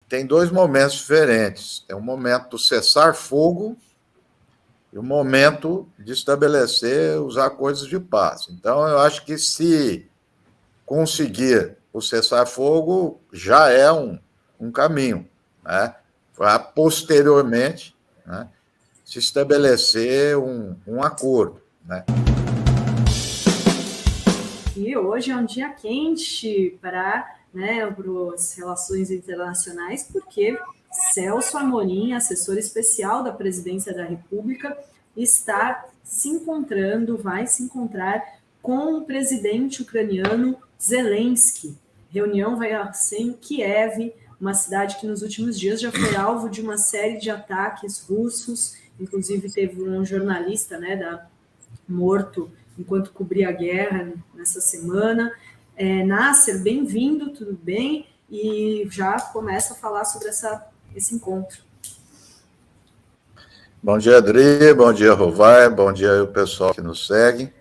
tem dois momentos diferentes. Tem um momento do cessar-fogo e o momento de estabelecer os acordos de paz. Então, eu acho que se conseguir o cessar-fogo, já é um caminho, né? Para posteriormente, né, se estabelecer um acordo, né? E hoje é um dia quente para, né, as relações internacionais, porque Celso Amorim, assessor especial da Presidência da República, está se encontrando, vai se encontrar com o presidente ucraniano Zelensky. A reunião vai ser em Kiev, uma cidade que nos últimos dias já foi alvo de uma série de ataques russos, inclusive teve um jornalista, né, morto enquanto cobria a guerra nessa semana. Nasser, bem-vindo, tudo bem? E já começa a falar sobre esse encontro. Bom dia, Adri, bom dia, Rovai, bom dia aí o pessoal que nos segue.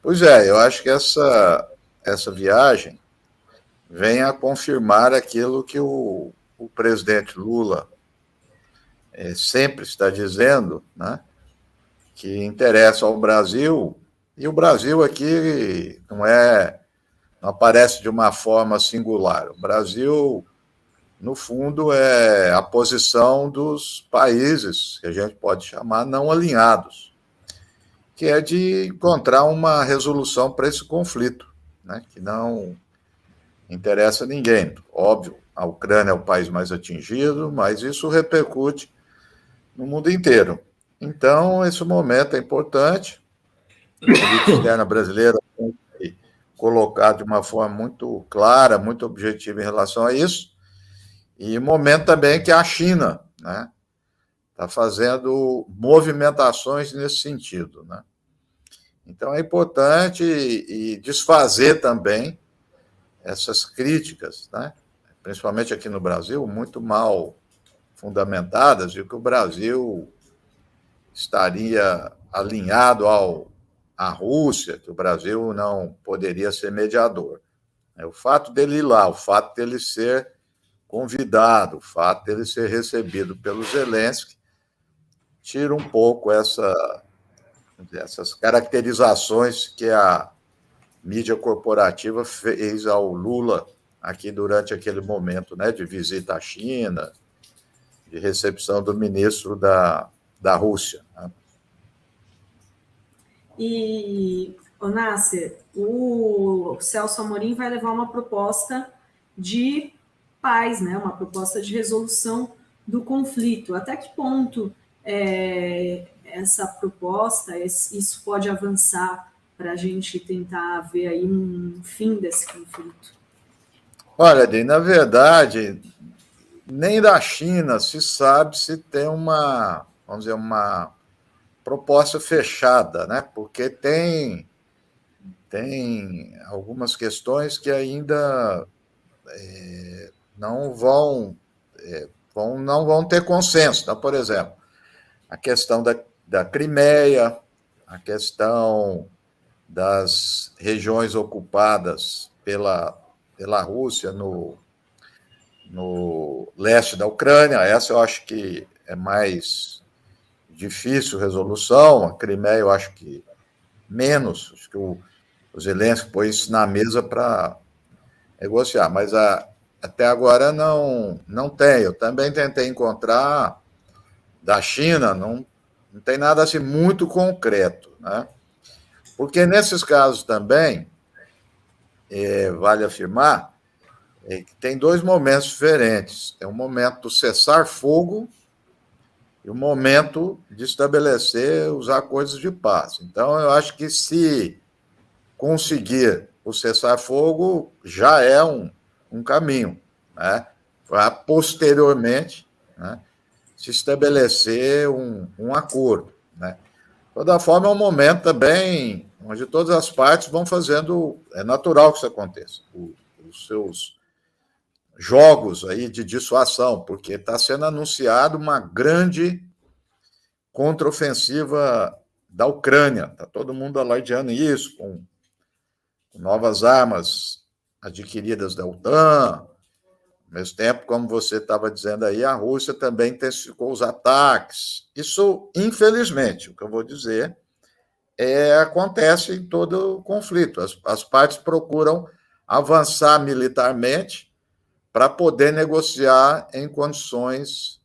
Pois é, eu acho que essa viagem vem a confirmar aquilo que o presidente Lula sempre está dizendo, né, que interessa ao Brasil, e o Brasil aqui não aparece de uma forma singular. O Brasil, no fundo, é a posição dos países, que a gente pode chamar não alinhados, que é de encontrar uma resolução para esse conflito, né, que não interessa a ninguém. Óbvio, a Ucrânia é o país mais atingido, mas isso repercute no mundo inteiro. Então, esse momento é importante. A política externa brasileira tem que colocar de uma forma muito clara, muito objetiva em relação a isso. E momento também que a China, né, está fazendo movimentações nesse sentido, né? Então é importante e desfazer também essas críticas, né, principalmente aqui no Brasil, muito mal fundamentadas, de que o Brasil estaria alinhado à Rússia, que o Brasil não poderia ser mediador. O fato dele ir lá, o fato dele ser convidado, o fato dele ser recebido pelo Zelensky, tira um pouco essas caracterizações que a mídia corporativa fez ao Lula aqui durante aquele momento, né, de visita à China, de recepção do ministro da Rússia. Né? E, Nasser, o Celso Amorim vai levar uma proposta de paz, né, uma proposta de resolução do conflito. Até que ponto essa proposta, isso pode avançar para a gente tentar ver aí um fim desse conflito? Olha, Dei, na verdade, nem da China se sabe se tem vamos dizer, uma proposta fechada, né? Porque tem algumas questões que ainda não vão ter consenso. Então, por exemplo, a questão da Crimeia, a questão das regiões ocupadas pela Rússia no leste da Ucrânia, essa eu acho que é mais difícil resolução, a Crimeia eu acho que menos, acho que o Zelensky pôs isso na mesa para negociar, mas até agora não tem. Eu também tentei encontrar da China, não tem nada assim muito concreto, né? Porque nesses casos também, vale afirmar, que tem dois momentos diferentes. Tem um momento do cessar-fogo e o momento de estabelecer os acordos de paz. Então, eu acho que se conseguir o cessar-fogo, já é um caminho, né, para posteriormente, né, se estabelecer um acordo. Né. De toda forma, é um momento também onde todas as partes vão fazendo, é natural que isso aconteça, os seus jogos aí de dissuasão, porque está sendo anunciado uma grande contraofensiva da Ucrânia. Está todo mundo alardeando isso, com novas armas adquiridas da OTAN, mesmo tempo, como você estava dizendo aí, a Rússia também intensificou os ataques. Isso, infelizmente, o que eu vou dizer, acontece em todo o conflito. As partes procuram avançar militarmente para poder negociar em condições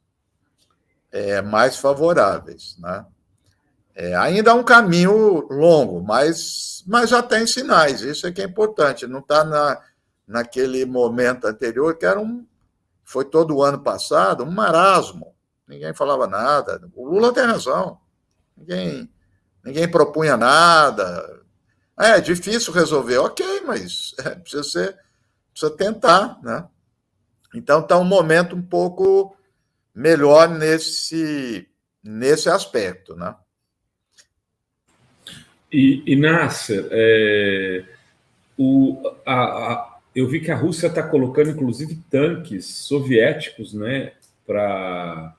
mais favoráveis, né? Ainda é um caminho longo, mas já tem sinais, isso é que é importante, não está naquele momento anterior, que foi todo o ano passado, um marasmo, ninguém falava nada. O Lula tem razão, ninguém propunha nada. É difícil resolver, ok, mas precisa tentar, né? Então está um momento um pouco melhor nesse aspecto, né? E Nasser, eu vi que a Rússia está colocando, inclusive, tanques soviéticos, né, para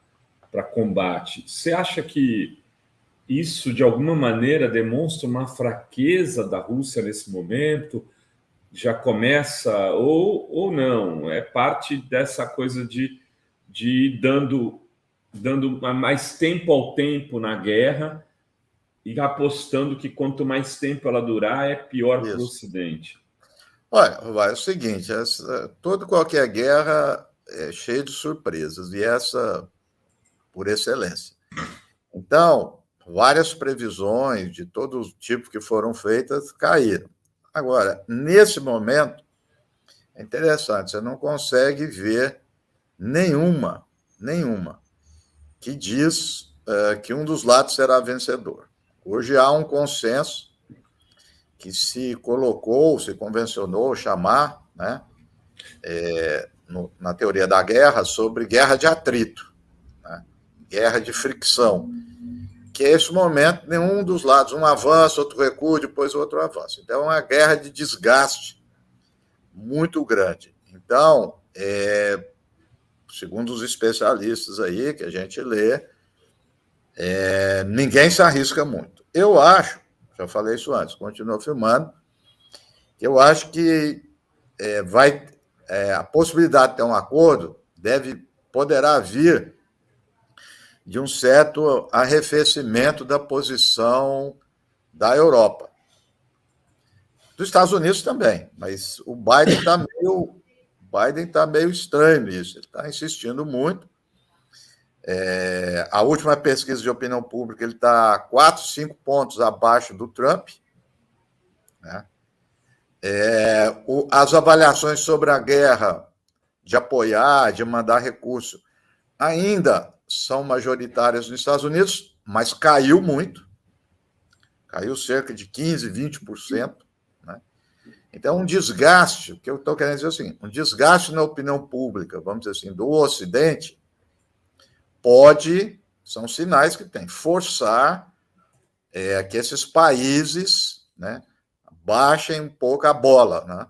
combate. Você acha que isso, de alguma maneira, demonstra uma fraqueza da Rússia nesse momento? Já começa, ou não? É parte dessa coisa de ir dando mais tempo ao tempo na guerra e apostando que quanto mais tempo ela durar, é pior para o Ocidente. Olha, é o seguinte, qualquer guerra é cheia de surpresas, e essa por excelência. Então, várias previsões de todo tipo que foram feitas caíram. Agora, nesse momento, é interessante, você não consegue ver nenhuma que diz que um dos lados será vencedor. Hoje há um consenso que se convencionou chamar, né, na teoria da guerra, sobre guerra de atrito, né, guerra de fricção, que é esse momento, nenhum dos lados, um avança, outro recua, depois outro avança. Então, é uma guerra de desgaste muito grande. Então, segundo os especialistas aí que a gente lê, ninguém se arrisca muito. Eu acho, já falei isso antes, continuo afirmando, eu acho que a possibilidade de ter um acordo poderá vir de um certo arrefecimento da posição da Europa. Dos Estados Unidos também, mas o Biden está meio estranho nisso, ele está insistindo muito. A última pesquisa de opinião pública, ele está 4, 5 pontos abaixo do Trump, né? As avaliações sobre a guerra, de apoiar, de mandar recurso, ainda são majoritárias nos Estados Unidos, mas caiu muito, caiu cerca de 15%, 20%. Né? Então, um desgaste, o que eu estou querendo dizer assim, um desgaste na opinião pública, vamos dizer assim, do Ocidente, são sinais que tem, forçar que esses países, né, baixem um pouco a bola. Né?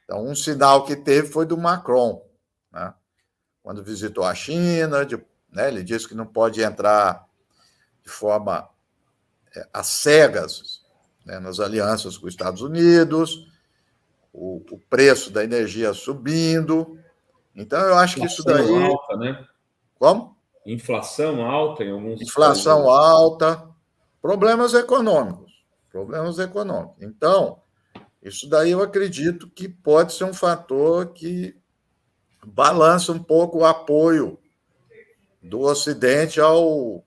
Então, um sinal que teve foi do Macron, né? Quando visitou a China, né, ele disse que não pode entrar de forma às cegas, né, nas alianças com os Estados Unidos, o preço da energia subindo. Então, eu acho que isso daí... alta, né? Como? Inflação alta em alguns Inflação países. Alta, problemas econômicos. Então, isso daí eu acredito que pode ser um fator que balança um pouco o apoio do Ocidente ao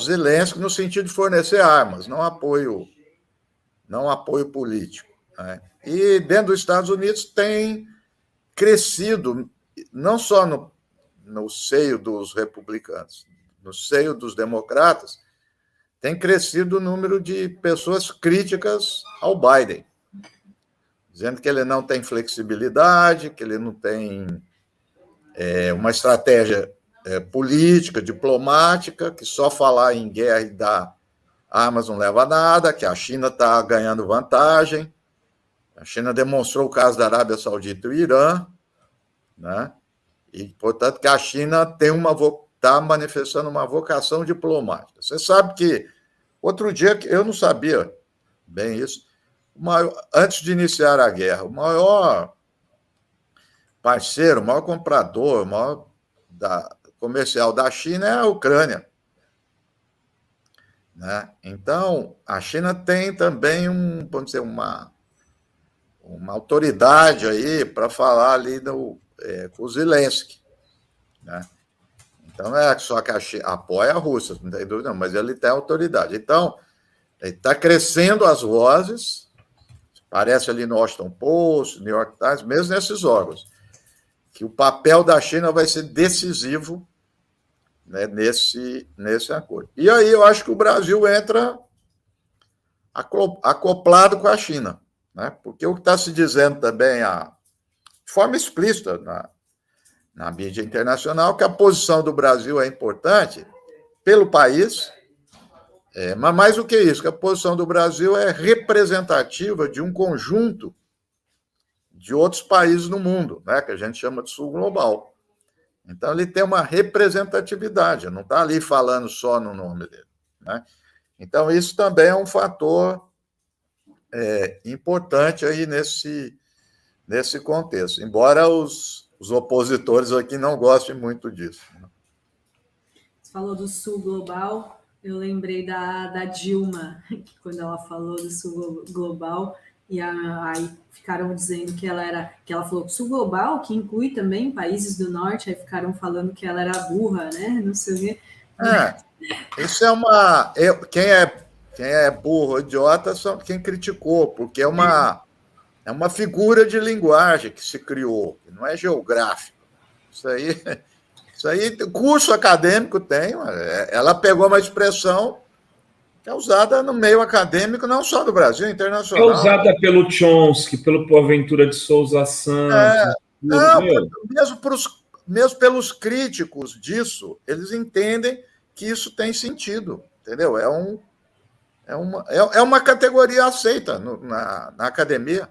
Zelensky, no sentido de fornecer armas, não apoio político. Né? E dentro dos Estados Unidos tem crescido, não só no seio dos republicanos, no seio dos democratas, tem crescido o número de pessoas críticas ao Biden, dizendo que ele não tem flexibilidade, que ele não tem uma estratégia política, diplomática, que só falar em guerra e dar armas não leva a nada, que a China está ganhando vantagem. A China demonstrou o caso da Arábia Saudita e o Irã, né? E, portanto, que a China está manifestando uma vocação diplomática. Você sabe que, outro dia, eu não sabia bem isso, antes de iniciar a guerra, o maior parceiro, o maior comprador, o maior comercial da China é a Ucrânia. Né? Então, a China tem também vamos dizer, uma autoridade aí para falar ali com o Zelensky. Né? Então, não é só que a China apoia a Rússia, não tem dúvida, não, mas ele tem autoridade. Então, está crescendo as vozes, parece ali no Washington Post, New York Times, mesmo nesses órgãos, que o papel da China vai ser decisivo, né, nesse acordo. E aí eu acho que o Brasil entra acoplado com a China, né? Porque o que está se dizendo também, de forma explícita na mídia internacional, que a posição do Brasil é importante pelo país, mas mais do que isso, que a posição do Brasil é representativa de um conjunto de outros países no mundo, né, que a gente chama de Sul Global. Então, ele tem uma representatividade, não está ali falando só no nome dele. Né? Então, isso também é um fator importante aí nesse contexto, embora os opositores aqui não gostem muito disso. Né? Você falou do Sul Global, eu lembrei da Dilma, quando ela falou do Sul Global, e aí ficaram dizendo que ela falou Sul Global, que inclui também países do norte, aí ficaram falando que ela era burra, né? Não sei o quê. Isso quem é burro, idiota, são quem criticou, porque é uma figura de linguagem que se criou, que não é geográfico. Isso aí, curso acadêmico tem, ela pegou uma expressão que é usada no meio acadêmico, não só do Brasil, internacional. É usada pelo Chomsky, pelo Boaventura de Souza Santos. Mesmo pelos críticos disso, eles entendem que isso tem sentido, entendeu? É uma categoria aceita na academia.